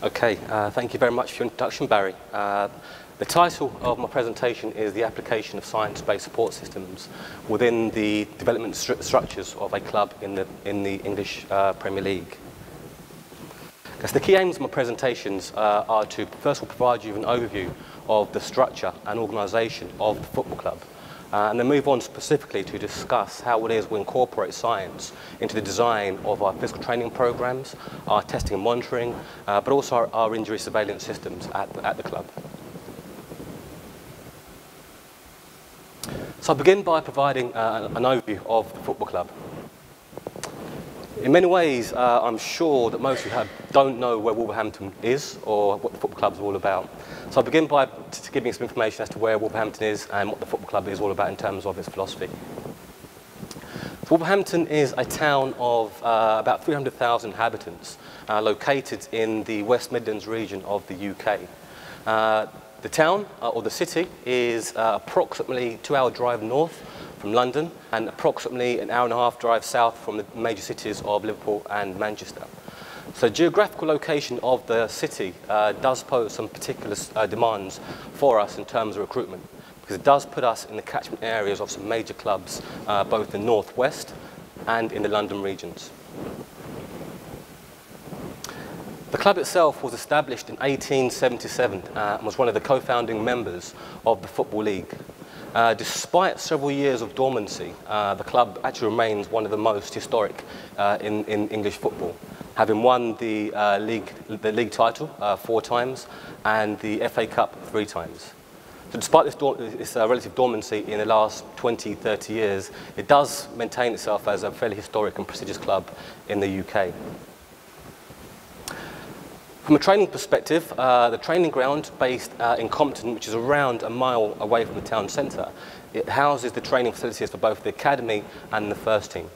Okay, thank you very much for your introduction, Barry. The title of my presentation is The Application of Science-Based Support Systems within the development structures of a club in the English Premier League. The key aims of my presentations are to first of all provide you with an overview of the structure and organisation of the football club, and then move on specifically to discuss how it is we incorporate science into the design of our physical training programs, our testing and monitoring, but also our injury surveillance systems at the club. So I'll begin by providing an overview of the football club. In many ways, I'm sure that most of you don't know where Wolverhampton is or what the football club is all about. So I'll begin by giving you some information as to where Wolverhampton is and what the football club is all about in terms of its philosophy. So Wolverhampton is a town of about 300,000 inhabitants located in the West Midlands region of the UK. The town, or the city, is approximately 2-hour drive north from London and approximately an hour-and-a-half drive south from the major cities of Liverpool and Manchester. So geographical location of the city does pose some particular demands for us in terms of recruitment, because it does put us in the catchment areas of some major clubs, both in the northwest and in the London regions. The club itself was established in 1877 and was one of the co-founding members of the Football League. Despite several years of dormancy, the club actually remains one of the most historic in English football, having won the league title 4 times and the FA Cup 3 times. So despite this relative dormancy in the last 20, 30 years, it does maintain itself as a fairly historic and prestigious club in the UK. From a training perspective, the training ground based in Compton, which is around a mile away from the town centre, it houses the training facilities for both the academy and the first team.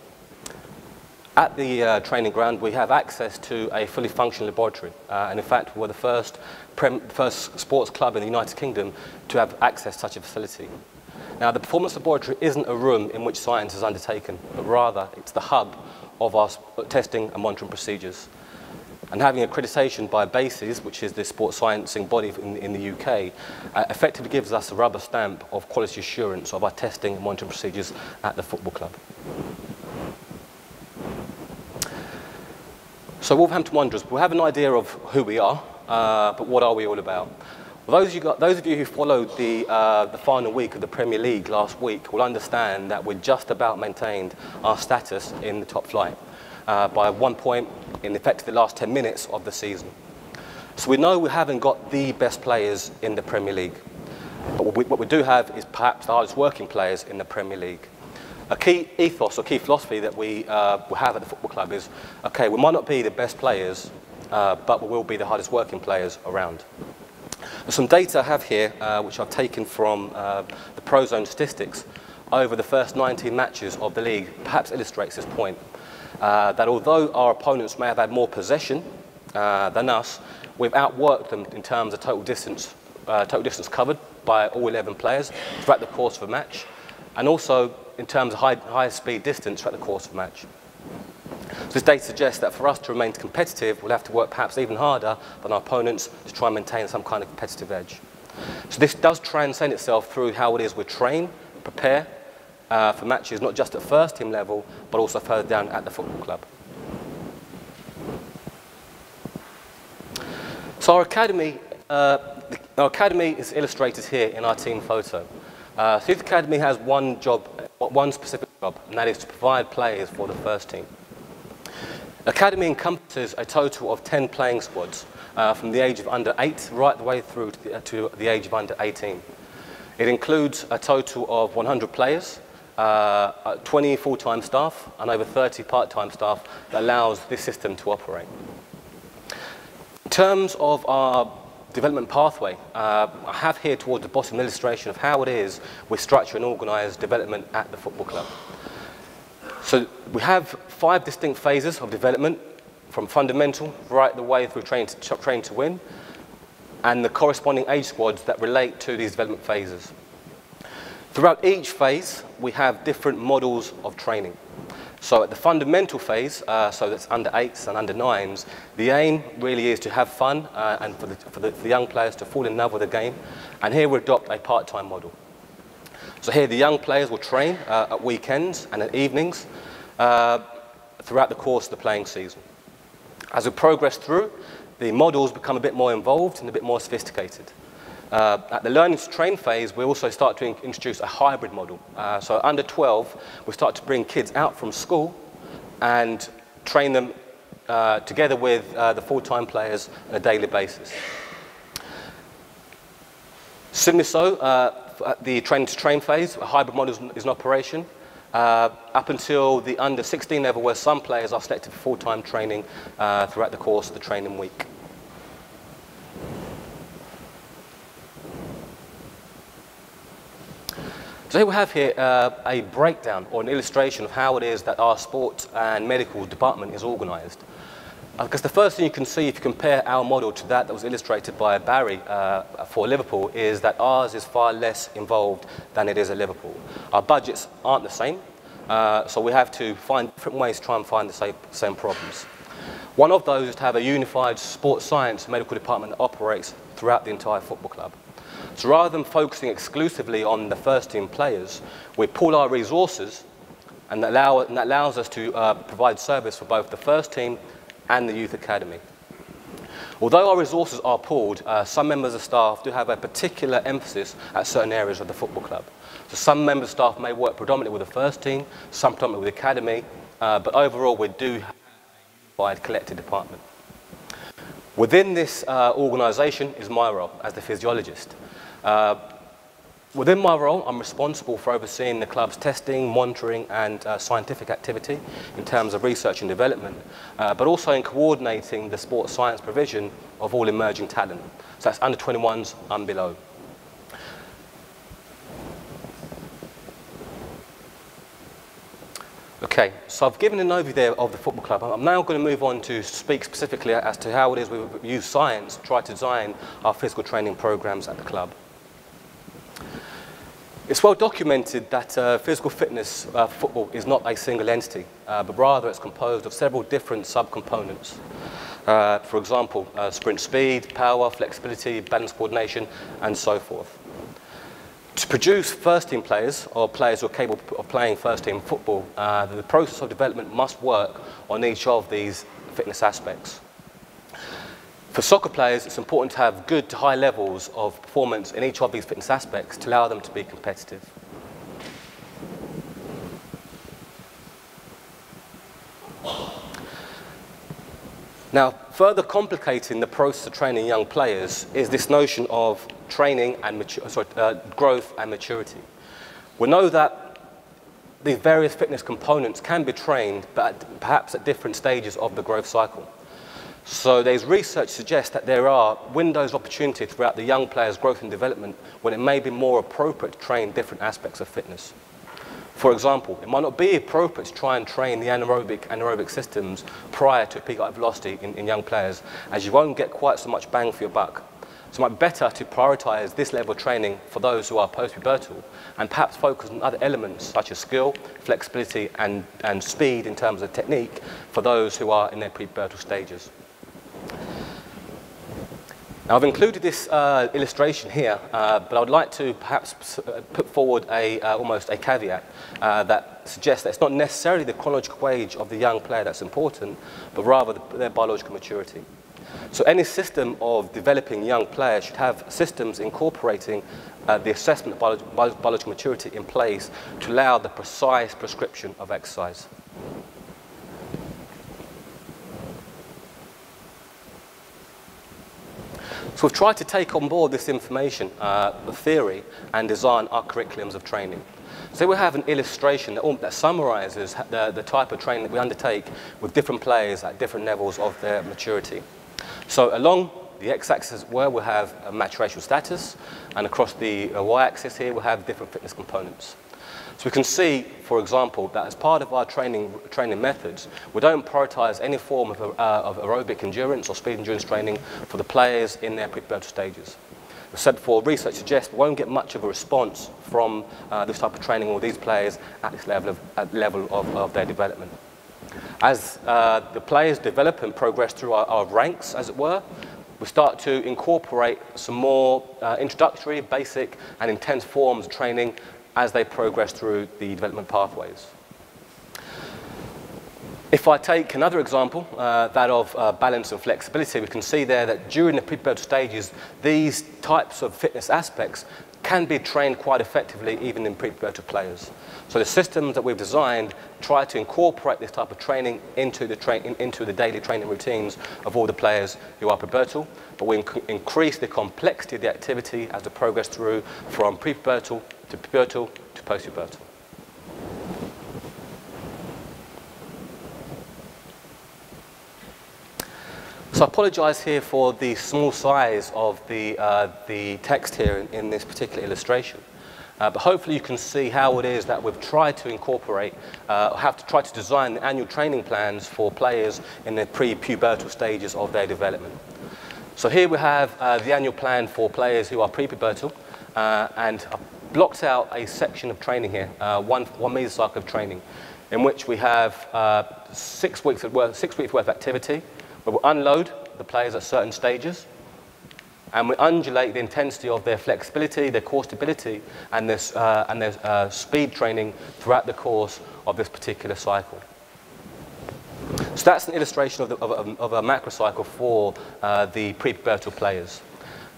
At the training ground, we have access to a fully functional laboratory, and in fact, we're the first sports club in the United Kingdom to have access to such a facility. Now, the performance laboratory isn't a room in which science is undertaken, but rather it's the hub of our testing and monitoring procedures. And having accreditation by BASES, which is the sports sciencing body in the UK, effectively gives us a rubber stamp of quality assurance of our testing and monitoring procedures at the football club. So Wolverhampton Wanderers, we have an idea of who we are, but what are we all about? Well, those of you who followed the final week of the Premier League last week will understand that we're just about maintained our status in the top flight. By 1 point in effect the last 10 minutes of the season. So we know we haven't got the best players in the Premier League, but what we do have is perhaps the hardest working players in the Premier League. A key ethos or key philosophy that we have at the football club is, okay, we might not be the best players, but we will be the hardest working players around. There's some data I have here, which I've taken from the Prozone statistics over the first 19 matches of the league, perhaps illustrates this point. That although our opponents may have had more possession than us, we've outworked them in terms of total distance covered by all 11 players throughout the course of a match, and also in terms of high speed distance throughout the course of a match. So this data suggests that for us to remain competitive, we'll have to work perhaps even harder than our opponents to try and maintain some kind of competitive edge. So this does transcend itself through how it is we train, prepare, for matches not just at first team level, but also further down at the football club. So our academy is illustrated here in our team photo. So the academy has one specific job, and that is to provide players for the first team. Academy encompasses a total of 10 playing squads from the age of under 8 right the way through to the age of under 18. It includes a total of 100 players, 20 full-time staff and over 30 part-time staff that allows this system to operate. In terms of our development pathway, I have here towards the bottom an illustration of how it is we structure and organise development at the football club. So we have 5 distinct phases of development, from fundamental right the way through train to win, and the corresponding age squads that relate to these development phases. Throughout each phase, we have different models of training. So at the fundamental phase, so that's under 8s and under 9s, the aim really is to have fun and for the young players to fall in love with the game. And here we adopt a part-time model. So here the young players will train at weekends and at evenings throughout the course of the playing season. As we progress through, the models become a bit more involved and a bit more sophisticated. At the learning to train phase, we also start to introduce a hybrid model. So under 12, we start to bring kids out from school and train them together with the full-time players on a daily basis. Similarly so, at the training to train phase, a hybrid model is in operation up until the under 16 level, where some players are selected for full-time training throughout the course of the training week. So here we have here a breakdown or an illustration of how it is that our sports and medical department is organised. Because the first thing you can see if you compare our model to that was illustrated by Barry for Liverpool is that ours is far less involved than it is at Liverpool. Our budgets aren't the same, so we have to find different ways to try and find the same problems. One of those is to have a unified sports science medical department that operates throughout the entire football club. So rather than focusing exclusively on the first team players, we pool our resources and that allows us to provide service for both the first team and the youth academy. Although our resources are pooled, some members of staff do have a particular emphasis at certain areas of the football club. So some members of staff may work predominantly with the first team, some predominantly with the academy, but overall we do have a unified collective department. Within this organisation is my role as the physiologist. Within my role, I'm responsible for overseeing the club's testing, monitoring and scientific activity in terms of research and development, but also in coordinating the sports science provision of all emerging talent. So that's under 21s and below. Okay, so I've given an overview there of the football club. I'm now going to move on to speak specifically as to how it is we use science to try to design our physical training programs at the club. It's well documented that physical fitness football is not a single entity, but rather it's composed of several different subcomponents. For example, sprint speed, power, flexibility, balance coordination, and so forth. To produce first-team players, or players who are capable of playing first-team football, the process of development must work on each of these fitness aspects. For soccer players, it's important to have good to high levels of performance in each of these fitness aspects to allow them to be competitive. Now, further complicating the process of training young players is this notion of training and growth and maturity. We know that these various fitness components can be trained, but perhaps at different stages of the growth cycle. So there's research suggests that there are windows of opportunity throughout the young player's growth and development when it may be more appropriate to train different aspects of fitness. For example, it might not be appropriate to try and train the anaerobic systems prior to peak height velocity in young players, as you won't get quite so much bang for your buck. So it might be better to prioritise this level of training for those who are post-pubertal and perhaps focus on other elements such as skill, flexibility and speed in terms of technique for those who are in their pre-pubertal stages. Now, I've included this illustration here, but I would like to perhaps put forward almost a caveat that suggests that it's not necessarily the chronological age of the young player that's important, but rather their biological maturity. So any system of developing young players should have systems incorporating the assessment of biological maturity in place to allow the precise prescription of exercise. So we've tried to take on board this information, the theory, and design our curriculums of training. So we have an illustration that summarises the type of training that we undertake with different players at different levels of their maturity. So along the x-axis where we have a maturation status, and across the y-axis here we have different fitness components. So we can see, for example, that as part of our training methods, we don't prioritise any form of aerobic endurance or speed endurance training for the players in their pre-pubertal stages. I said before, research suggests we won't get much of a response from this type of training or these players at this level of their development. As the players develop and progress through our ranks, as it were, we start to incorporate some more introductory, basic, and intense forms of training as they progress through the development pathways. If I take another example, that of balance and flexibility, we can see there that during the prepubertal stages, these types of fitness aspects can be trained quite effectively even in prepubertal players. So the systems that we've designed try to incorporate this type of training into the daily training routines of all the players who are pubertal, but we increase the complexity of the activity as they progress through from prepubertal to pubertal to postpubertal. So I apologize here for the small size of the text here in this particular illustration. But hopefully you can see how it is that we've tried to incorporate, try to design the annual training plans for players in the pre-pubertal stages of their development. So here we have the annual plan for players who are pre-pubertal, and I've blocked out a section of training here, one mesocycle of training, in which we have 6 weeks worth of activity, where we unload the players at certain stages, and we undulate the intensity of their flexibility, their core stability, and their speed training throughout the course of this particular cycle. So that's an illustration of a macrocycle for the prepubertal players.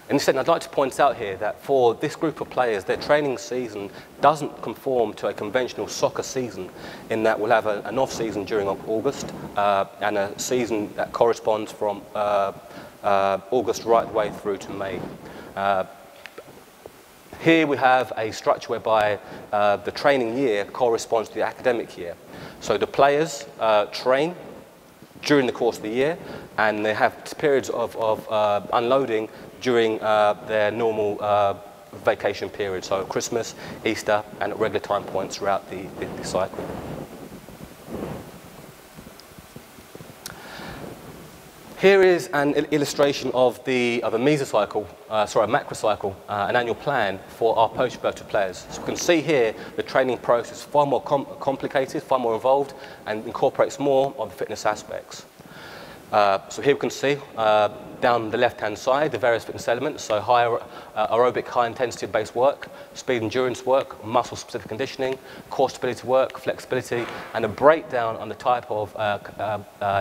Instead, I'd like to point out here that for this group of players, their training season doesn't conform to a conventional soccer season, in that we'll have an off-season during August and a season that corresponds from August right the way through to May. Here we have a structure whereby the training year corresponds to the academic year. So the players train during the course of the year, and they have periods of unloading during their normal vacation period, so Christmas, Easter, and at regular time points throughout the cycle. Here is an illustration of a mesocycle, a macrocycle, an annual plan for our postpubertal players. So you can see here the training process is far more complicated, far more involved, and incorporates more of the fitness aspects. So here we can see down the left-hand side the various fitness elements, so high aerobic, high-intensity based work, speed endurance work, muscle-specific conditioning, core stability work, flexibility, and a breakdown on the type of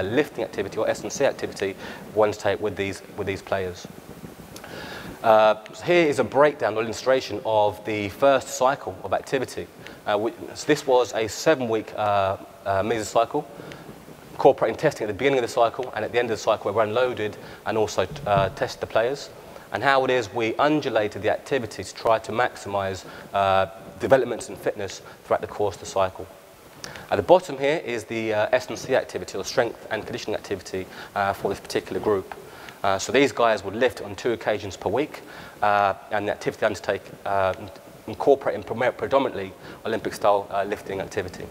lifting activity or S&C activity one to take with these players. So here is a breakdown or illustration of the first cycle of activity. So this was a 7-week mesocycle, incorporating testing at the beginning of the cycle, and at the end of the cycle we unloaded and also tested the players. And how it is we undulated the activity to try to maximize developments in fitness throughout the course of the cycle. At the bottom here is the S&C activity, or strength and conditioning activity, for this particular group. So these guys would lift on 2 occasions per week, and the activity they undertake incorporating predominantly Olympic-style lifting activity.